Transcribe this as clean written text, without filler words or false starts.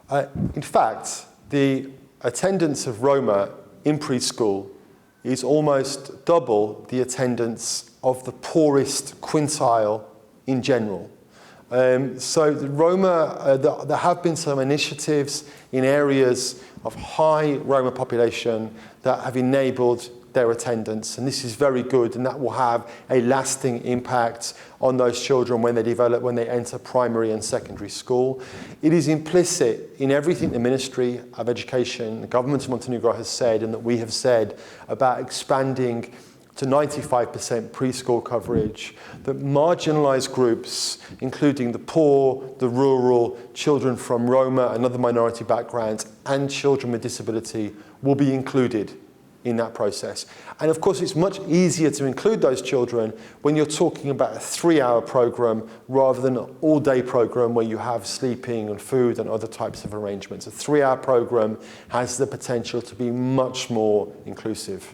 In fact, the attendance of Roma in preschool is almost double the attendance of the poorest quintile in general. So the Roma, there have been some initiatives in areas of high Roma population that have enabled their attendance, and this is very good, and that will have a lasting impact on those children when they develop, when they enter primary and secondary school. It is implicit in everything the Ministry of Education, the government of Montenegro has said, and that we have said about expanding to 95% preschool coverage, that marginalized groups, including the poor, the rural, children from Roma and other minority backgrounds, and children with disability will be included in that process. And of course, it's much easier to include those children when you're talking about a 3-hour program rather than an all-day program where you have sleeping and food and other types of arrangements. A 3-hour program has the potential to be much more inclusive.